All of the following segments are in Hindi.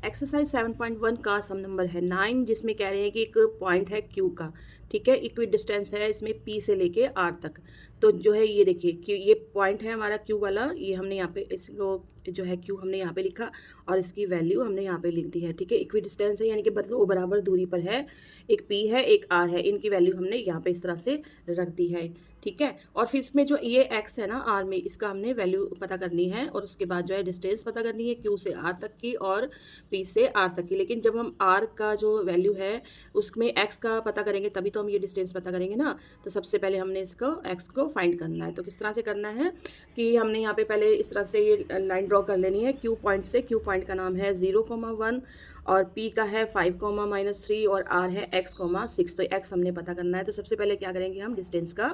एक्सरसाइज 7.1 का सम नंबर है 9, जिसमें कह रहे हैं कि एक पॉइंट है क्यू का, ठीक है। इक्वी डिस्टेंस है इसमें पी से लेके आर तक। तो जो है ये देखिए कि ये पॉइंट है हमारा क्यू वाला, ये हमने यहाँ पे इसको जो है क्यू हमने यहाँ पे लिखा और इसकी वैल्यू हमने यहाँ पे लिख दी है, ठीक है। इक्वी डिस्टेंस है यानी कि दो बराबर दूरी पर है, एक पी है एक आर है, इनकी वैल्यू हमने यहाँ पे इस तरह से रख दी है, ठीक है। और फिर इसमें जो ये एक्स है ना आर में, इसका हमने वैल्यू पता करनी है और उसके बाद जो है डिस्टेंस पता करनी है क्यू से आर तक की और पी से आर तक की। लेकिन जब हम आर का जो वैल्यू है उसमें एक्स का पता करेंगे तभी तो हम ये डिस्टेंस पता करेंगे ना। तो सबसे पहले हमने इसको एक्स को फाइंड करना है। तो किस तरह से करना है कि हमने यहाँ पे पहले इस तरह से ये लाइन ड्रॉ कर लेनी है क्यू पॉइंट से। क्यू पॉइंट का नाम है 0,1 और P का है 5, -3 और R है x, 6। तो x हमने पता करना है। तो सबसे पहले क्या करेंगे, हम डिस्टेंस का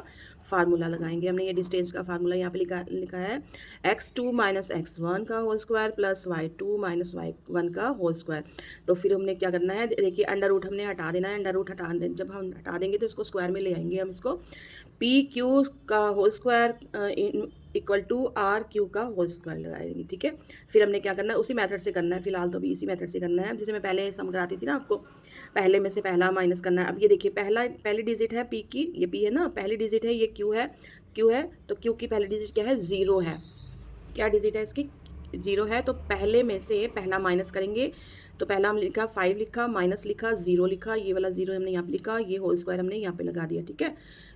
फार्मूला लगाएंगे। हमने ये डिस्टेंस का फार्मूला यहाँ पे लिखा है x2 - x1 का whole square plus y2 - y1 का होल स्क्वायर। तो फिर हमने क्या करना है, देखिए अंडर रूट हमने हटा देना है। अंडर रूट जब हम हटा देंगे तो इसको स्क्वायर में ले आएंगे हम इसको। पी क्यू का whole square equal to R Q का होल स्क्वायर लगाएंगे, ठीक है। फिर हमने क्या करना है, उसी मेथड से करना है, फिलहाल तो अभी इसी मेथड से करना है जैसे मैं पहले सम कराती थी ना आपको। पहले में से पहला माइनस करना है। अब ये देखिए पहली डिजिट है पी की, ये पी है ना, पहली डिजिट है, ये क्यू है, तो क्यू की पहली डिजिट क्या है, 0 है। क्या डिजिट है इसकी, 0 है। तो पहले में से पहला माइनस करेंगे। तो पहला हम लिखा 5 लिखा, माइनस लिखा, 0 लिखा, ये वाला 0 हमने यहाँ पे लिखा, ये होल स्क्वायर हमने यहाँ पे लगा दिया, ठीक है।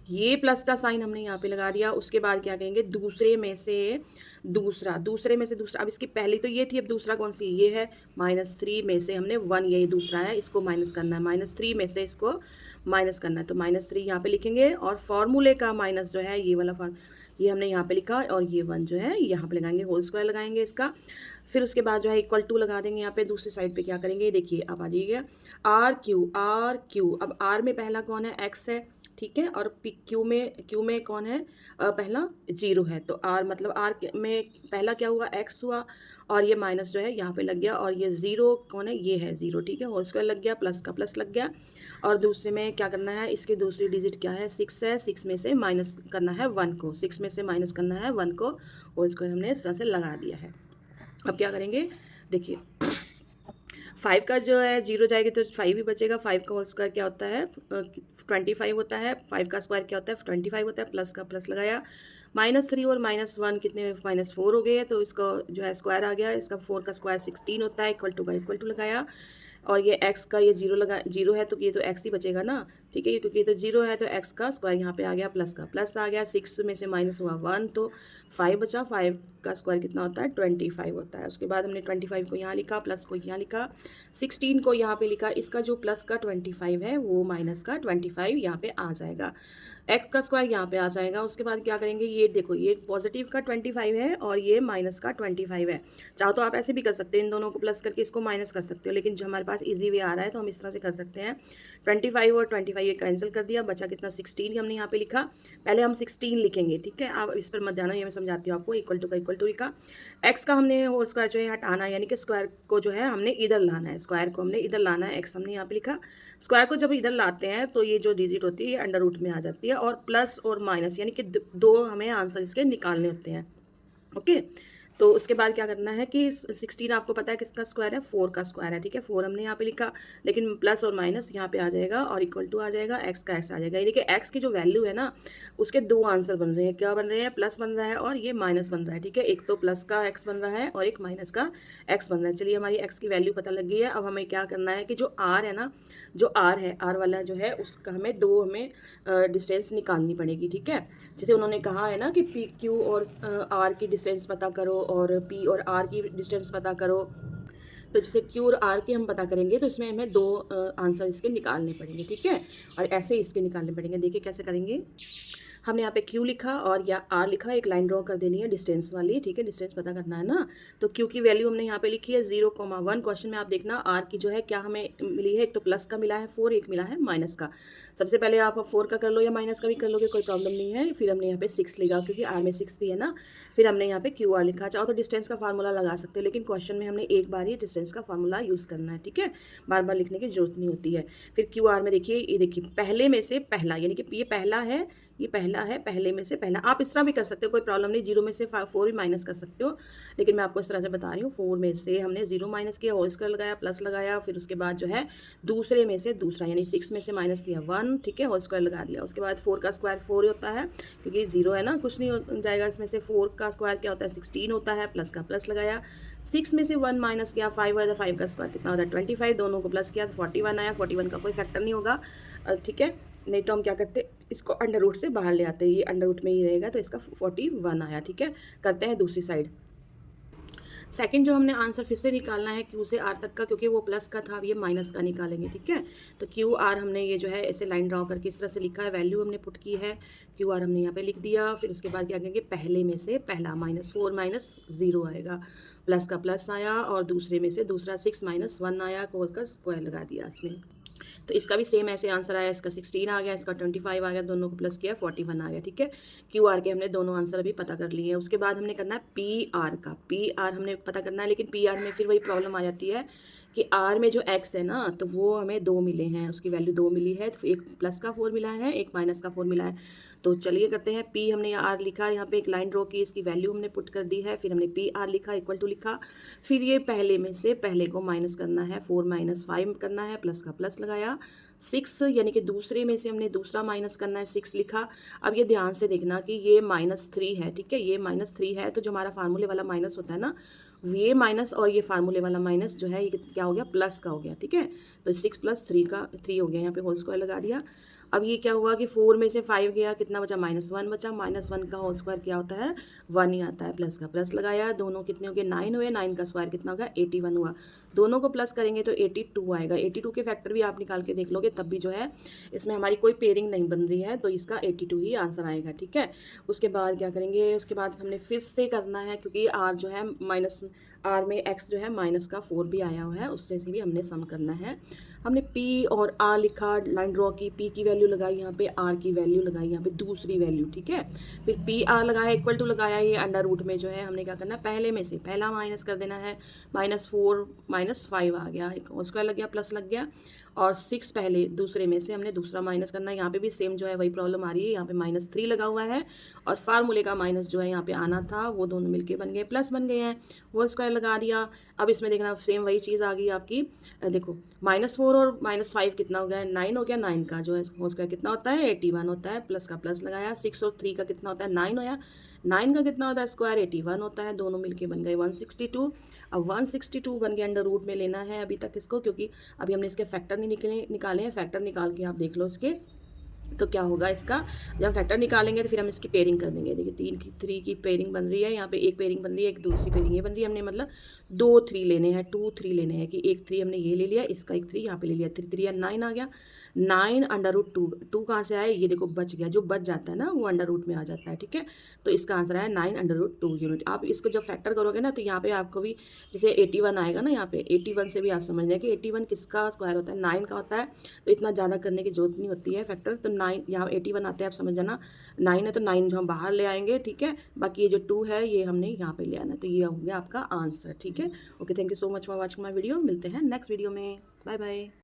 ये प्लस का साइन हमने यहाँ पे लगा दिया। उसके बाद क्या कहेंगे, दूसरे में से दूसरा, अब इसकी पहली तो ये थी, अब दूसरा कौन सी, ये है। -3 में से हमने 1, यही दूसरा है, इसको माइनस करना है। -3 में से इसको माइनस करना है। तो -3 यहाँ पे लिखेंगे और फॉर्मूले का माइनस जो है ये वाला ये हमने यहाँ पे लिखा और ये 1 जो है यहाँ पे लगाएंगे, होल स्क्वायर लगाएंगे इसका। फिर उसके बाद जो है इक्वल टू लगा देंगे। यहाँ पे दूसरी साइड पे क्या करेंगे, देखिए अब आ जाइएगा आर क्यू। अब आर में पहला कौन है, एक्स है, ठीक है। और क्यू में कौन है, पहला 0 है। तो आर मतलब आर में पहला क्या हुआ, एक्स हुआ और ये माइनस जो है यहाँ पे लग गया और ये 0 कौन है, ये है 0, ठीक है। होल स्क्वायर लग गया, प्लस का प्लस लग गया। और दूसरे में क्या करना है, इसकी दूसरी डिजिट क्या है, 6 है। 6 में से माइनस करना है 1 को, 6 में से माइनस करना है 1 को, होल स्क्वायर हमने इस तरह से लगा दिया है। अब क्या करेंगे, देखिए 5 का जो है 0 जाएगी तो 5 ही बचेगा। 5 का होल स्क्वायर क्या होता है, 25 होता है। 5 का स्क्वायर क्या होता है, 25 होता है। प्लस का प्लस लगाया, -3 और -1 कितने, -4 हो गए हैं। तो इसका जो है स्क्वायर आ गया, इसका 4 का स्क्वायर 16 होता है। इक्वल टू का इक्वल टू लगाया और ये x का ये 0 है तो ये तो x ही बचेगा ना, ठीक है। क्योंकि ये तो 0 है तो x का स्क्वायर यहाँ पे आ गया, प्लस का प्लस आ गया। 6 में से माइनस हुआ 1 तो 5 बचा। 5 का स्क्वायर कितना होता है, 25 होता है। उसके बाद हमने 25 को यहाँ लिखा, प्लस को यहाँ लिखा, 16 को यहाँ पे लिखा। इसका जो प्लस का 25 है वो माइनस का 25 यहाँ पे आ जाएगा। x का स्क्वायर यहाँ पे आ जाएगा। उसके बाद क्या करेंगे, ये देखो ये पॉजिटिव का 25 है और ये माइनस का 25 है। चाहो तो आप ऐसे भी कर सकते हैं, इन दोनों को प्लस करके इसको माइनस कर सकते हो, लेकिन जो हमारे पास इजी वे आ रहा है तो हम इस तरह से कर सकते हैं। 25 और 25 ये कैंसिल कर दिया, बचा कितना, 16 हमने यहाँ पे लिखा। पहले हम 16 लिखेंगे, ठीक है। आप इस पर मत जाना, ये मैं समझाती हूँ आपको। इक्वल टू का इक्वल टू लिखा। एक्स का हमने वो स्क्वायर जो है हटाना है, यानी कि स्क्वायर को जो है हमने इधर लाना है, स्क्वायर को हमने इधर लाना है। एक्स हमने यहाँ पे लिखा। स्क्वायर को जब इधर लाते हैं तो ये जो डिजिट होती है ये अंडर रूट में आ जाती है और प्लस और माइनस यानी कि दो हमें आंसर इसके निकालने होते हैं, ओके। तो उसके बाद क्या करना है कि 16 आपको पता है किसका स्क्वायर है, 4 का स्क्वायर है, ठीक है। 4 हमने यहाँ पे लिखा, लेकिन प्लस और माइनस यहाँ पे आ जाएगा और इक्वल टू आ जाएगा, एक्स का एक्स आ जाएगा। यानी कि एक्स की जो वैल्यू है ना उसके दो आंसर बन रहे हैं। क्या बन रहे हैं, प्लस बन रहा है और ये माइनस बन रहा है, ठीक है। एक तो प्लस का एक्स बन रहा है और एक माइनस का एक्स बन रहा है। चलिए हमारी एक्स की वैल्यू पता लग गई है। अब हमें क्या करना है कि जो आर है ना, जो आर है, आर वाला जो है उसका हमें डिस्टेंस निकालनी पड़ेगी, ठीक है। जैसे उन्होंने कहा है ना कि पी क्यू और आर की डिस्टेंस पता करो और पी और आर की डिस्टेंस पता करो। तो जैसे क्यू और आर के हम पता करेंगे तो इसमें हमें दो आंसर इसके निकालने पड़ेंगे, ठीक है। और ऐसे इसके निकालने पड़ेंगे। देखिए कैसे करेंगे, हमने यहाँ पे क्यू लिखा और या आर लिखा, एक लाइन ड्रॉ कर देनी है डिस्टेंस वाली, ठीक है। डिस्टेंस पता करना है ना। तो क्यू की वैल्यू हमने यहाँ पे लिखी है 0,1। क्वेश्चन में आप देखना आर की जो है क्या हमें मिली है, एक तो प्लस का मिला है 4, एक मिला है माइनस का। सबसे पहले आप 4 का कर लो या माइनस का भी कर लोगे, कोई प्रॉब्लम नहीं है। फिर हमने यहाँ पे 6 लिखा क्योंकि आर में 6 भी है ना। फिर हमने यहाँ पे क्यू आर लिखा। चाहो तो डिस्टेंस का फार्मूला लगा सकते हैं, लेकिन क्वेश्चन में हमने एक बार ही डिस्टेंस का फार्मूला यूज़ करना है, ठीक है। बार बार लिखने की जरूरत नहीं होती है। फिर क्यू आर में देखिए, ये देखिए पहले में से पहला, यानी कि ये पहला है, ये पहला है, पहले में से पहला। आप इस तरह भी कर सकते हो, कोई प्रॉब्लम नहीं, 0 में से 4 भी माइनस कर सकते हो, लेकिन मैं आपको इस तरह से बता रही हूँ। 4 में से हमने 0 माइनस किया, होल स्क्वायर लगाया, प्लस लगाया, फिर उसके बाद जो है दूसरे में से दूसरा, यानी 6 में से माइनस किया 1, ठीक है, होल स्क्वायर लगा दिया। उसके बाद 4 का स्क्वायर 4 होता है, क्योंकि 0 है ना, कुछ नहीं हो जाएगा इसमें से। 4 का स्क्वायर क्या होता है, 16 होता है, प्लस का प्लस लगाया। 6 में से 1 माइनस किया, 5 आया, 5 का स्क्वायर कितना होता है 25, दोनों को प्लस किया तो 41 आया। 41 का कोई फैक्टर नहीं होगा, ठीक है। नहीं तो हम क्या करते, इसको अंडर रूट से बाहर ले आते, ये अंडर रूट में ही रहेगा, तो इसका 41 आया, ठीक है। करते हैं दूसरी साइड। सेकंड जो हमने आंसर फिर से निकालना है क्यू से आर तक का, क्योंकि वो प्लस का था, अब ये माइनस का निकालेंगे, ठीक है। तो क्यू आर हमने ये जो है ऐसे लाइन ड्रॉ करके इस तरह से लिखा है, वैल्यू हमने पुट की है, क्यू आर हमने यहाँ पे लिख दिया। फिर उसके बाद क्या करेंगे, पहले में से पहला -4 -0 आएगा, प्लस का प्लस आया, और दूसरे में से दूसरा 6 - 1 आया, कोल का स्क्वायर लगा दिया इसमें। तो इसका भी सेम ऐसे आंसर आया, इसका 16 आ गया, इसका 25 आ गया, दोनों को प्लस किया 41 आ गया, ठीक है। क्यू आर के हमने दोनों आंसर अभी पता कर लिए हैं। उसके बाद हमने करना है पी आर का, पी आर हमने पता करना है, लेकिन पी आर में फिर वही प्रॉब्लम आ जाती है कि आर में जो एक्स है ना, तो वो हमें 2 मिले हैं, उसकी वैल्यू 2 मिली है, तो एक प्लस का 4 मिला है, एक माइनस का 4 मिला है। तो चलिए करते हैं, पी हमने यहाँ आर लिखा, यहाँ पे एक लाइन ड्रॉ की, इसकी वैल्यू हमने पुट कर दी है, फिर हमने पी आर लिखा, इक्वल टू लिखा, फिर ये पहले में से पहले को माइनस करना है, 4 - 5 करना है, प्लस का प्लस लगाया। 6 यानी कि दूसरे में से हमने दूसरा माइनस करना है, 6 लिखा। अब ये ध्यान से देखना कि ये -3 है, ठीक है, ये -3 है, तो जो हमारा फार्मूले वाला माइनस होता है ना, ये माइनस और ये फार्मूले वाला माइनस जो है ये क्या हो गया, प्लस का हो गया, ठीक है। तो 6 + 3 का 3 हो गया, यहाँ पे होल स्क्वायर लगा दिया। अब ये क्या हुआ कि 4 में से 5 गया, कितना बचा, -1 बचा, -1 का होल स्क्वायर क्या होता है, 1 ही आता है, प्लस का प्लस लगाया, दोनों कितने हो गए, 9 हुए, 9 का स्क्वायर कितना होगा, 81 हुआ, दोनों को प्लस करेंगे तो 82 आएगा। 82 के फैक्टर भी आप निकाल के देख लोगे, तब भी जो है इसमें हमारी कोई पेयरिंग नहीं बन रही है, तो इसका 82 ही आंसर आएगा, ठीक है। उसके बाद क्या करेंगे, उसके बाद हमने फिर से करना है, क्योंकि आर जो है माइनस, आर में एक्स जो है -4 भी आया हुआ है, उससे भी हमने सम करना है। हमने पी और आर लिखा, लाइन ड्रॉ की, पी की वैल्यू लगाई यहाँ पे, आर की वैल्यू लगाई यहाँ पे, दूसरी वैल्यू, ठीक है। फिर पी आर लगाया, इक्वल टू लगाया, ये अंडर रूट में जो है हमने क्या करना है, पहले में से पहला माइनस कर देना है, -4 -5 आ गया, एक स्क्वायर लग गया, प्लस लग गया, और 6 पहले दूसरे में से हमने दूसरा माइनस करना है। यहाँ पे भी सेम जो है वही प्रॉब्लम आ रही है, यहाँ पे -3 लगा हुआ है, और फार्मूले का माइनस जो है यहाँ पे आना था, वो दोनों मिलके बन गए प्लस बन गए हैं, वो स्क्वायर लगा दिया। अब इसमें देखना सेम वही चीज़ आ गई आपकी, देखो -4 और -5 कितना हो गया, 9 हो गया, 9 का जो है वो स्क्वायर कितना होता है, 81 होता है, प्लस का प्लस लगाया। 6 और 3 का कितना होता है, 9 होया, 9 का कितना होता है स्क्वायर, 81 होता है, दोनों मिलके बन गए 162। अब 162 बन गया, अंडर रूट में लेना है अभी तक इसको, क्योंकि अभी हमने इसके फैक्टर नहीं निकाले हैं, फैक्टर निकाल के आप देख लो इसके, तो क्या होगा इसका, जब हम फैक्टर निकालेंगे तो फिर हम इसकी पेयरिंग कर देंगे। देखिए 3 की पेयरिंग बन रही है, यहाँ पे एक पेयरिंग बन रही है, एक दूसरी पेयरिंग ये बन रही है, हमने मतलब 2 3 लेने हैं, 2 3 लेने हैं, कि एक 3 हमने ये ले लिया, इसका एक 3 यहाँ पे ले लिया, 3 3 9 आ गया, 9 अंडर रूट 2, 2 कहाँ से आया, ये देखो बच गया, जो बच जाता है ना वो अंडर रूट में आ जाता है, ठीक है। तो इसका आंसर आया 9 अंडर रूट 2 यूनिट। आप इसको जब फैक्टर करोगे ना, तो यहाँ पे आपको भी जैसे 81 आएगा ना, यहाँ पे 81 से भी आप समझ लें कि 81 किसका स्क्वायर होता है, 9 का होता है, तो इतना ज़्यादा करने की जरूरत नहीं होती है फैक्टर। तो 9 यहाँ 81 आते हैं, आप समझ जाना 9 है, तो 9 जो हम बाहर ले आएंगे, ठीक है। बाकी ये जो 2 है ये हमने यहाँ पे ले आना है, तो ये हो गया आपका आंसर, ठीक है। Okay, thank you so much for watching my video, मिलते हैं नेक्स्ट वीडियो में, बाय बाय।